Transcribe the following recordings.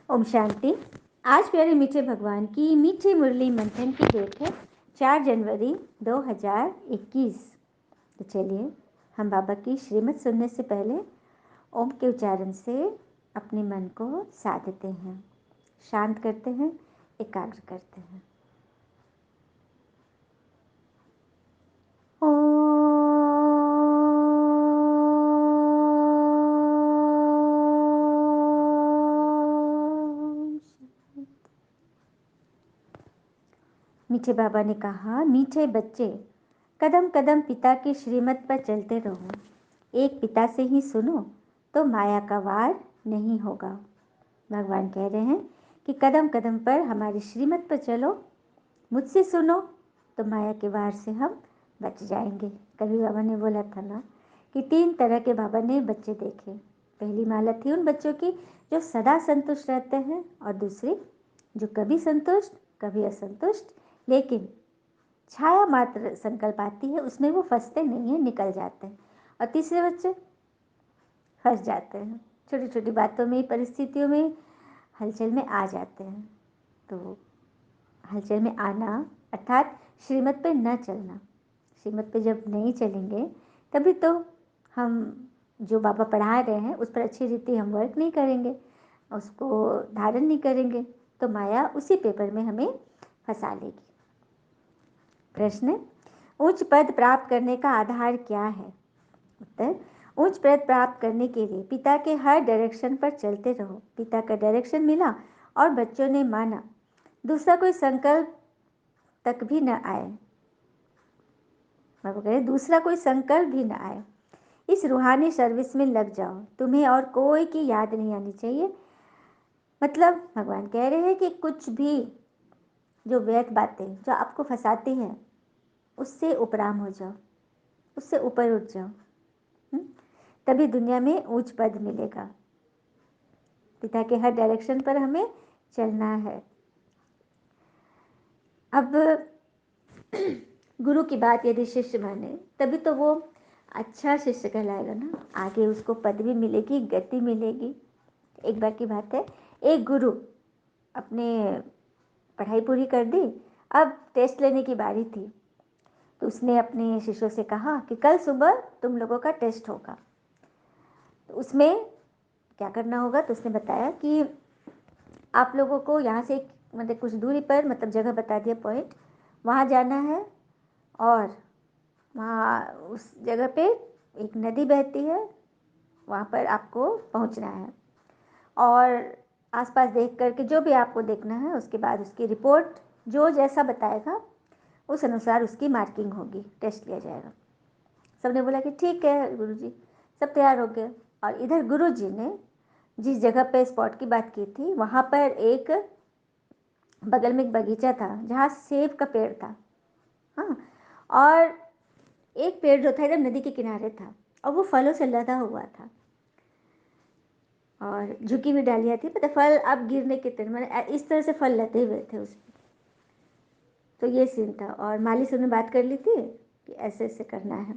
ओम शांति। आज प्यारे मीठे भगवान की मीठी मुरली मंथन की डेट है 4 जनवरी 2021। तो चलिए हम बाबा की श्रीमत सुनने से पहले ओम के उच्चारण से अपने मन को साधते हैं, शांत करते हैं, एकाग्र करते हैं। मीठे बाबा ने कहा, मीठे बच्चे, कदम कदम पिता की श्रीमत पर चलते रहो। एक पिता से ही सुनो तो माया का वार नहीं होगा। भगवान कह रहे हैं कि कदम कदम पर हमारी श्रीमत पर चलो, मुझसे सुनो तो माया के वार से हम बच जाएंगे। कभी बाबा ने बोला था ना कि 3 तरह के बाबा ने बच्चे देखे। पहली माला थी उन बच्चों की जो सदा संतुष्ट रहते हैं, और दूसरी जो कभी संतुष्ट कभी असंतुष्ट, लेकिन छाया मात्र संकल्प आती है उसमें वो फंसते नहीं हैं, निकल जाते हैं। और तीसरे बच्चे फंस जाते हैं, छोटी छोटी बातों में, परिस्थितियों में हलचल में आ जाते हैं। तो हलचल में आना अर्थात श्रीमत पे न चलना। श्रीमत पे जब नहीं चलेंगे तभी तो हम जो बाबा पढ़ा रहे हैं उस पर अच्छी रीति हम वर्क नहीं करेंगे, उसको धारण नहीं करेंगे, तो माया उसी पेपर में हमें फंसा लेगी। प्रश्न, उच्च पद प्राप्त करने का आधार क्या है? उत्तर, उच्च पद प्राप्त करने के लिए पिता के हर डायरेक्शन पर चलते रहो। पिता का डायरेक्शन मिला और बच्चों ने माना, दूसरा कोई संकल्प तक भी न आए। बाबा कह रहे दूसरा कोई संकल्प भी न आए। इस रूहानी सर्विस में लग जाओ, तुम्हें और कोई की याद नहीं आनी चाहिए। मतलब भगवान कह रहे हैं कि कुछ भी जो व्यर्थ बातें जो आपको फंसाती हैं उससे उपराम हो जाओ, उससे ऊपर उठ जाओ, तभी दुनिया में उच्च पद मिलेगा। पिता के हर डायरेक्शन पर हमें चलना है। अब गुरु की बात यदि शिष्य माने तभी तो वो अच्छा शिष्य कहलाएगा ना, आगे उसको पदवी मिलेगी, गति मिलेगी। एक बार की बात है, एक गुरु अपने पढ़ाई पूरी कर दी, अब टेस्ट लेने की बारी थी। तो उसने अपने शिष्यों से कहा कि कल सुबह तुम लोगों का टेस्ट होगा, तो उसमें क्या करना होगा। तो उसने बताया कि आप लोगों को यहाँ से मतलब कुछ दूरी पर, मतलब जगह बता दिया, पॉइंट, वहाँ जाना है, और वहाँ उस जगह पे एक नदी बहती है, वहाँ पर आपको पहुँचना है, और आसपास देख करके जो भी आपको देखना है उसके बाद उसकी रिपोर्ट जो जैसा बताएगा उस अनुसार उसकी मार्किंग होगी, टेस्ट लिया जाएगा। सबने बोला कि ठीक है गुरुजी, सब तैयार हो गए। और इधर गुरुजी ने जिस जगह पे स्पॉट की बात की थी वहाँ पर एक बगल में एक बगीचा था जहाँ सेब का पेड़ था। हाँ, और एक पेड़ जो था इधर नदी के किनारे था और वो फलों से लदा हुआ था, और झुकी हुई डालियाँ थी, पता फल अब गिरने के तरह, मैंने इस तरह से फल लदे हुए थे उसमें। तो ये सीन था, और माली से उन्होंने बात कर ली थी कि ऐसे ऐसे करना है।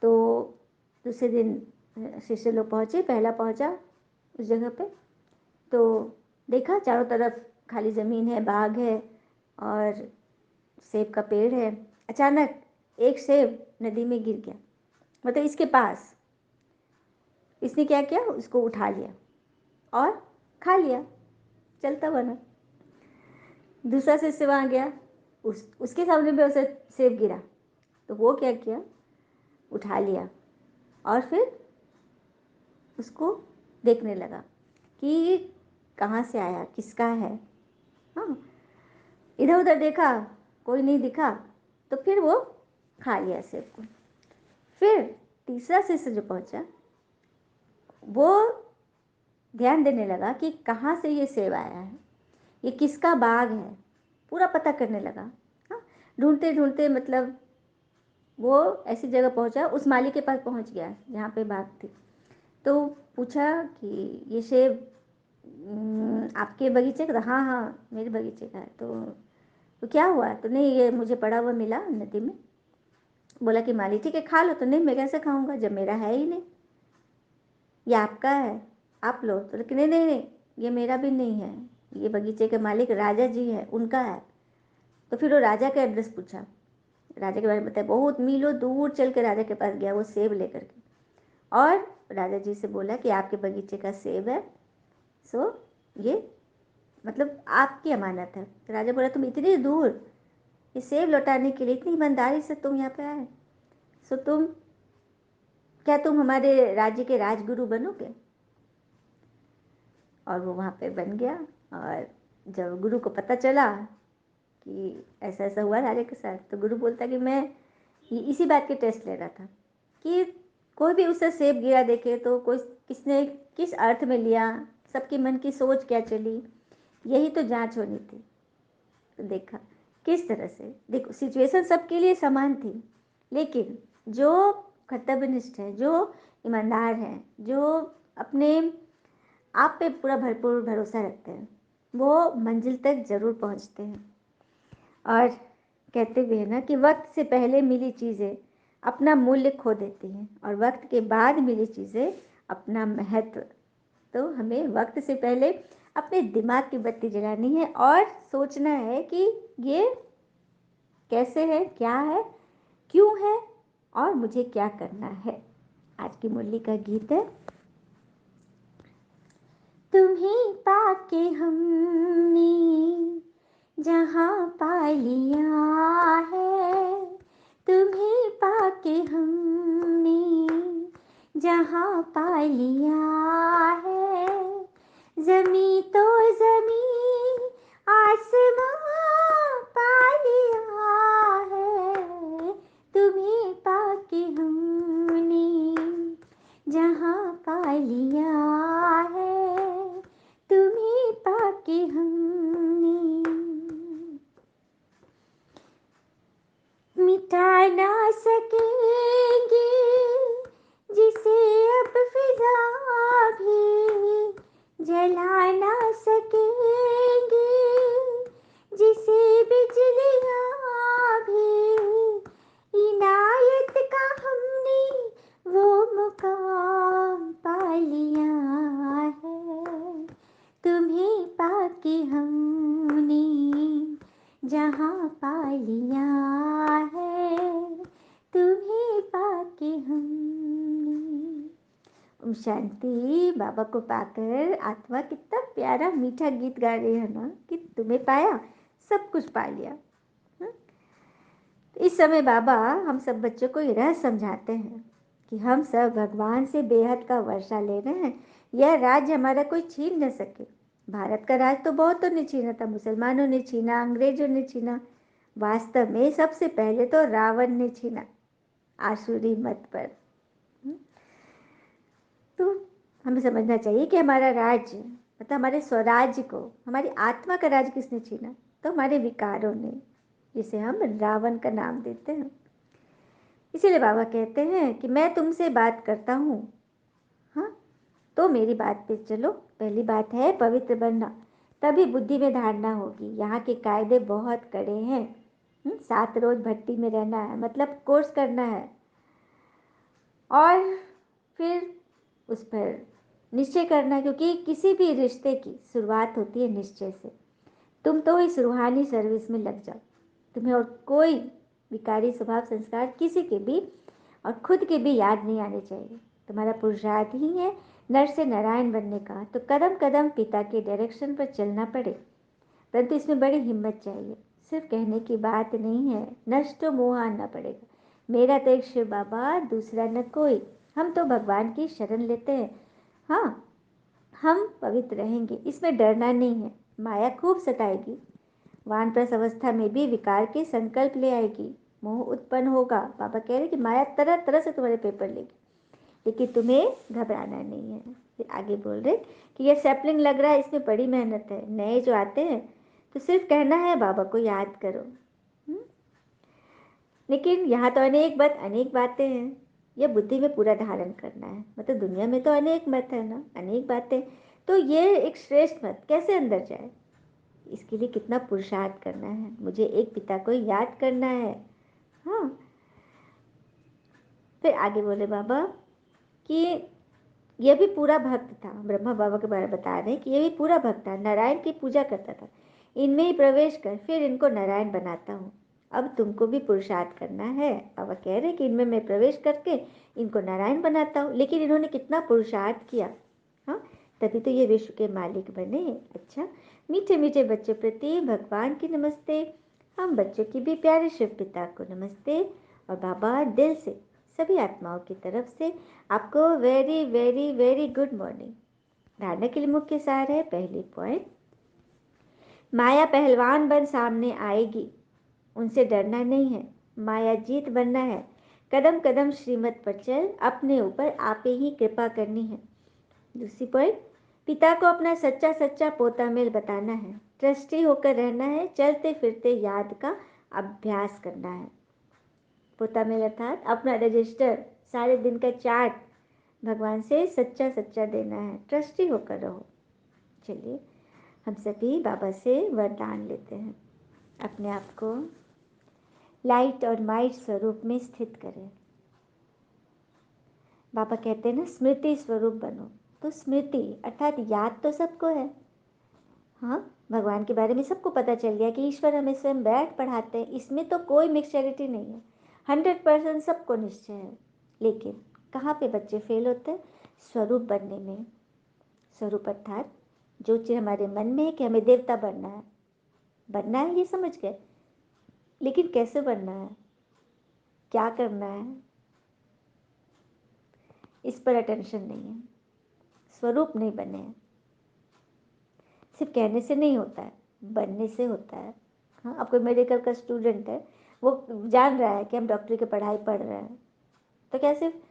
तो दूसरे दिन शिष्य लोग पहुँचे, पहला पहुँचा उस जगह पे, तो देखा चारों तरफ खाली ज़मीन है, बाग है और सेब का पेड़ है। अचानक एक सेब नदी में गिर गया, मतलब इसके पास। इसने क्या किया, उसको उठा लिया और खा लिया, चलता बना। दूसरा शिष्य वहाँ गया, उसके सामने भी उसे सेब गिरा, तो वो क्या किया, उठा लिया और फिर उसको देखने लगा कि कहाँ से आया, किसका है। हाँ, इधर उधर देखा, कोई नहीं दिखा, तो फिर वो खा लिया सेब को। फिर तीसरा शिष्य जो पहुँचा वो ध्यान देने लगा कि कहाँ से ये सेब आया है, ये किसका बाग है, पूरा पता करने लगा। हाँ, ढूंढते ढूंढते मतलब वो ऐसी जगह पहुंचा, उस माली के पास पहुंच गया जहाँ पे बाग थी। तो पूछा कि ये सेब आपके बगीचे का? हाँ हाँ मेरे बगीचे का है। तो क्या हुआ? तो नहीं, ये मुझे पड़ा हुआ मिला नदी में। बोला कि माली ठीक है खा लो। तो नहीं, मैं कैसे खाऊंगा जब मेरा है ही नहीं, ये आपका है, आप लो। तो लेकिन नहीं नहीं नहीं, ये मेरा भी नहीं है, ये बगीचे के मालिक राजा जी है, उनका है। तो फिर वो राजा का एड्रेस पूछा, राजा के बारे में बताया, बहुत मीलों दूर चल के राजा के पास गया वो सेब लेकर के, और राजा जी से बोला कि आपके बगीचे का सेब है, सो ये मतलब आपकी अमानत है। तो राजा बोला, तुम इतनी दूर ये सेब लौटाने के लिए इतनी ईमानदारी से तुम यहाँ पे आए, सो तुम हमारे राज्य के राजगुरु बनोगे? और वो वहाँ पे बन गया। और जब गुरु को पता चला कि ऐसा ऐसा हुआ राजा के साथ, तो गुरु बोलता कि मैं इसी बात के टेस्ट ले रहा था कि कोई भी उससे सेब गिरा देखे तो कोई किसने किस अर्थ में लिया, सबके मन की सोच क्या चली, यही तो जांच होनी थी। तो देखा किस तरह से, देखो सिचुएशन सबके लिए समान थी, लेकिन जो कर्तव्यनिष्ठ है, जो ईमानदार है, जो अपने आप पे पूरा भरपूर भरोसा रखते हैं, वो मंजिल तक ज़रूर पहुंचते हैं। और कहते भी हैं ना कि वक्त से पहले मिली चीज़ें अपना मूल्य खो देती हैं, और वक्त के बाद मिली चीज़ें अपना महत्व। तो हमें वक्त से पहले अपने दिमाग की बत्ती जलानी है और सोचना है कि ये कैसे है, क्या है, क्यों है, और मुझे क्या करना है। आज की मुरली का गीत है, तुम्हें पाके हमने जहाँ पा लिया है, तुम्हें पाके हमने जहाँ पा लिया है, ज़मीं तो ज़मीं आसमां पा लिया है, तुम्हें पाके हमने जहाँ पा लिया है, तुम्हें पाके हमने मिटा ना सकेंगे जिसे अब फिजा भी जला ना सकेंगे, जिसे बिजलियाँ भी इनायत का हमने वो मुकाम पा लिया है, तुम्हें पाके हमने जहाँ पा लिया है, तुम्हें पाके हमने। ओम शांति। बाबा को पाकर आत्मा कितना प्यारा मीठा गीत गा रही है ना कि तुम्हें पाया, सब कुछ पा लिया। इस समय बाबा हम सब बच्चों को यह समझाते हैं कि हम सब भगवान से बेहद का वर्षा ले रहे हैं, यह राज्य हमारा कोई छीन न सके। भारत का राज तो बहुतों ने छीना था, मुसलमानों ने छीना, अंग्रेजों ने छीना, वास्तव में सबसे पहले तो रावण ने छीना आसुरी मत पर। तो हमें समझना चाहिए कि हमारा राज्य मतलब हमारे स्वराज्य को, हमारी आत्मा का राज किसने छीना? तो हमारे विकारों ने, जिसे हम रावण का नाम देते हैं। इसीलिए बाबा कहते हैं कि मैं तुमसे बात करता हूँ, हाँ, तो मेरी बात पे चलो। पहली बात है पवित्र बनना, तभी बुद्धि में धारणा होगी। यहाँ के कायदे बहुत कड़े हैं। 7 रोज भट्टी में रहना है, मतलब कोर्स करना है, और फिर उस पर निश्चय करना, क्योंकि किसी भी रिश्ते की शुरुआत होती है निश्चय से। तुम तो इस रूहानी सर्विस में लग जाओ, तुम्हें और कोई विकारी स्वभाव संस्कार किसी के भी और खुद के भी याद नहीं आने चाहिए। तुम्हारा पुरुषार्थ ही है नर से नारायण बनने का, तो कदम कदम पिता के डायरेक्शन पर चलना पड़े, परंतु इसमें बड़ी हिम्मत चाहिए। सिर्फ कहने की बात नहीं है, नष्ट तो मोह आना पड़ेगा। मेरा तो एक शिव बाबा, दूसरा न कोई। हम तो भगवान की शरण लेते हैं, हाँ, हम पवित्र रहेंगे, इसमें डरना नहीं है। माया खूब सताएगी, वानप्रस्थ अवस्था में भी विकार के संकल्प ले आएगी, मोह उत्पन्न होगा। बाबा कह रहे कि माया तरह तरह से तुम्हारे पेपर लेगी, लेकिन तुम्हें घबराना नहीं है। फिर आगे बोल रहे कि यह सैपलिंग लग रहा है, इसमें बड़ी मेहनत है। नए जो आते हैं तो सिर्फ कहना है बाबा को याद करो, लेकिन यहाँ तो अनेक बातें हैं, यह बुद्धि में पूरा धारण करना है। मतलब दुनिया में तो अनेक मत है ना, अनेक बातें, तो ये एक श्रेष्ठ मत कैसे अंदर जाए, इसके लिए कितना पुरुषार्थ करना है। मुझे एक पिता को याद करना है, हाँ। फिर आगे बोले बाबा कि यह भी पूरा भक्त था। ब्रह्मा बाबा के बारे में बता रहे हैं कि यह भी पूरा भक्त था, नारायण की पूजा करता था। इनमें ही प्रवेश कर फिर इनको नारायण बनाता हूँ। अब तुमको भी पुरुषार्थ करना है। अब वह कह रहे कि इनमें मैं प्रवेश करके इनको नारायण बनाता हूँ, लेकिन इन्होंने कितना पुरुषार्थ किया। हाँ, तभी तो ये विश्व के मालिक बने। अच्छा, मीठे मीठे बच्चों प्रति भगवान की नमस्ते। हम बच्चों की भी प्यारे शिव पिता को नमस्ते। और बाबा दिल से सभी आत्माओं की तरफ से आपको very very very good morning. धारणा के लिए मुख्य सार है, पहली पॉइंट, माया पहलवान बन सामने आएगी, उनसे डरना नहीं है, माया जीत बनना है। कदम कदम श्रीमत पर चल, अपने ऊपर आपे ही कृपा करनी है। दूसरी पॉइंट, पिता को अपना सच्चा सच्चा पोता मेल बताना है, ट्रस्टी होकर रहना है, चलते फिरते याद का अभ्यास करना है। पोता मेल अर्थात अपना रजिस्टर, सारे दिन का चार्ट भगवान से सच्चा सच्चा देना है, ट्रस्टी होकर रहो। चलिए हम सभी बाबा से वरदान लेते हैं। अपने आप को लाइट और माइट स्वरूप में स्थित करें। बाबा कहते हैं ना, स्मृति स्वरूप बनो। तो स्मृति अर्थात याद तो सबको है। हाँ, भगवान के बारे में सबको पता चल गया कि ईश्वर हमें स्वयं बैठ पढ़ाते हैं, इसमें तो कोई मिक्सचरिटी नहीं है, 100% सबको निश्चय है। लेकिन कहाँ पे बच्चे फेल होते हैं? स्वरूप बनने में। स्वरूप अर्थात जो चीज़ हमारे मन में है कि हमें देवता बनना है, बनना है ये समझ गए, लेकिन कैसे बनना है, क्या करना है, इस पर अटेंशन नहीं है। स्वरूप नहीं बने हैं। सिर्फ कहने से नहीं होता है, बनने से होता है। हाँ, अब कोई मेडिकल का स्टूडेंट है, वो जान रहा है कि हम डॉक्टरी की पढ़ाई पढ़ रहे हैं, तो क्या सिर्फ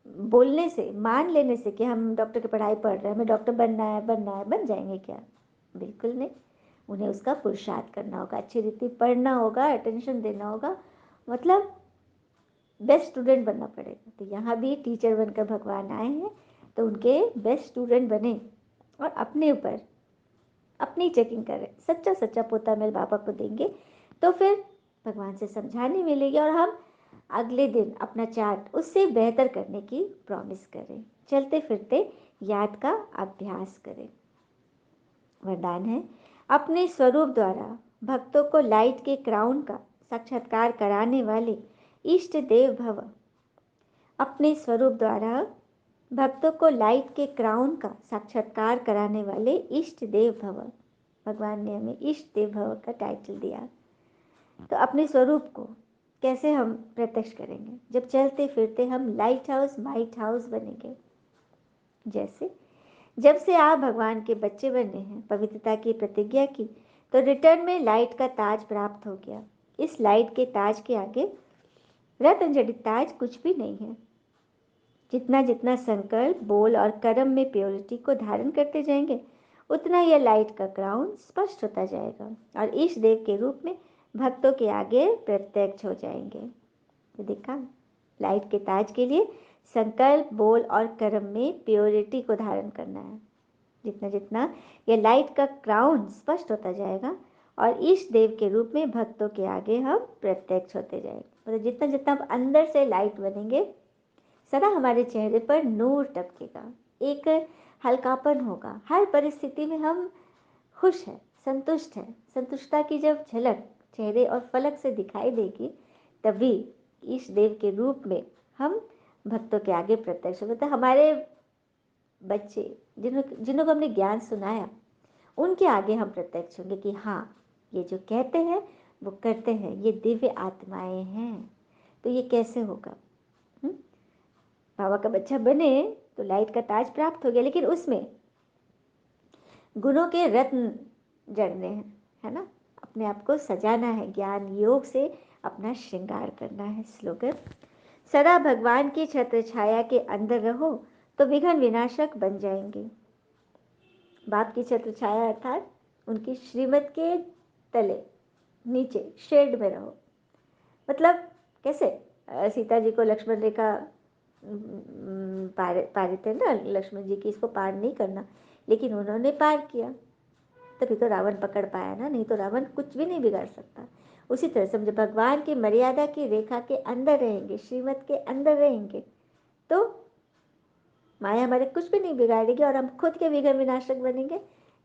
बोलने से, मान लेने से कि हम डॉक्टर की पढ़ाई पढ़ रहे हैं, हमें डॉक्टर बनना है, बनना है, बन जाएंगे क्या? बिल्कुल नहीं। उन्हें उसका पुरुषार्थ करना होगा, अच्छी रीति पढ़ना होगा, अटेंशन देना होगा, मतलब बेस्ट स्टूडेंट बनना पड़ेगा। तो यहाँ भी टीचर बनकर भगवान आए हैं, तो उनके बेस्ट स्टूडेंट बने और अपने ऊपर अपनी चेकिंग करें, सच्चा सच्चा पोता मेल बाबा को देंगे, तो फिर भगवान से समझाने मिलेगी और हम अगले दिन अपना चार्ट उससे बेहतर करने की प्रॉमिस करें। चलते फिरते याद का अभ्यास करें। वरदान है, अपने स्वरूप द्वारा भक्तों को लाइट के क्राउन का साक्षात्कार कराने वाले इष्ट देव भव। अपने स्वरूप द्वारा भक्तों को लाइट के क्राउन का साक्षात्कार कराने वाले इष्ट देव भव। भगवान ने हमें इष्ट देव भव का टाइटल दिया। तो अपने स्वरूप को कैसे हम प्रत्यक्ष करेंगे? जब चलते फिरते हम लाइट हाउस माइट हाउस बनेंगे। जैसे जब से आप भगवान के बच्चे बने हैं, पवित्रता की प्रतिज्ञा की, तो रिटर्न में लाइट का ताज प्राप्त हो गया। इस लाइट के ताज के आगे रत्न जड़ित ताज कुछ भी नहीं है। जितना जितना संकल्प, बोल और कर्म में प्योरिटी को धारण करते जाएंगे, उतना यह लाइट का क्राउन स्पष्ट होता जाएगा और ईश देव के रूप में भक्तों के आगे प्रत्यक्ष हो जाएंगे। तो देखा, लाइट के ताज के लिए संकल्प, बोल और कर्म में प्योरिटी को धारण करना है। जितना जितना यह लाइट का क्राउन स्पष्ट होता जाएगा और ईश देव के रूप में भक्तों के आगे हम प्रत्यक्ष होते जाएंगे। मतलब जितना जितना हम अंदर से लाइट बनेंगे, सदा हमारे चेहरे पर नूर टपकेगा, एक हल्कापन होगा, हर परिस्थिति में हम खुश हैं, संतुष्ट हैं। संतुष्टता की जब झलक चेहरे और फलक से दिखाई देगी, तभी ईश देव के रूप में हम भक्तों के आगे प्रत्यक्ष होंगे। तो हमारे बच्चे जिन्हों को हमने ज्ञान सुनाया, उनके आगे हम प्रत्यक्ष होंगे कि हाँ, ये जो कहते हैं वो करते हैं, ये दिव्य आत्माएं हैं। तो ये कैसे होगा? बाबा का बच्चा बने तो लाइट का ताज प्राप्त हो गया, लेकिन उसमें गुणों के रत्न जड़ने हैं, है ना? अपने आप को सजाना है, ज्ञान योग से अपना श्रृंगार करना है। स्लोगन, सदा भगवान की छत्र छाया के अंदर रहो तो विघ्न विनाशक बन जाएंगे। बाप की छत्र छाया अर्थात उनकी श्रीमत के तले, नीचे शेड में रहो। मतलब कैसे? सीता जी को लक्ष्मण रेखा पार थे ना, लक्ष्मण जी की इसको पार नहीं करना, लेकिन उन्होंने पार किया, तभी तो रावण पकड़ पाया ना, नहीं तो रावण कुछ भी नहीं बिगाड़ सकता। उसी तरह से हम जब भगवान की मर्यादा की रेखा के अंदर रहेंगे, श्रीमत के अंदर रहेंगे, तो माया हमारे कुछ भी नहीं बिगाड़ेगी और हम खुद के विघ्न विनाशक बनेंगे,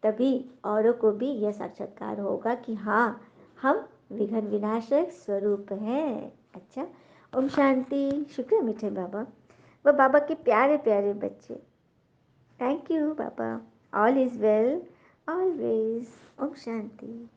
तभी औरों को भी यह साक्षात्कार होगा कि हाँ, हम विघ्न विनाशक स्वरूप हैं। अच्छा, ओम शांति। शुक्र है मीठे बाबा, वो बाबा के प्यारे प्यारे बच्चे। थैंक यू बाबा। All is well always. ओम शांति।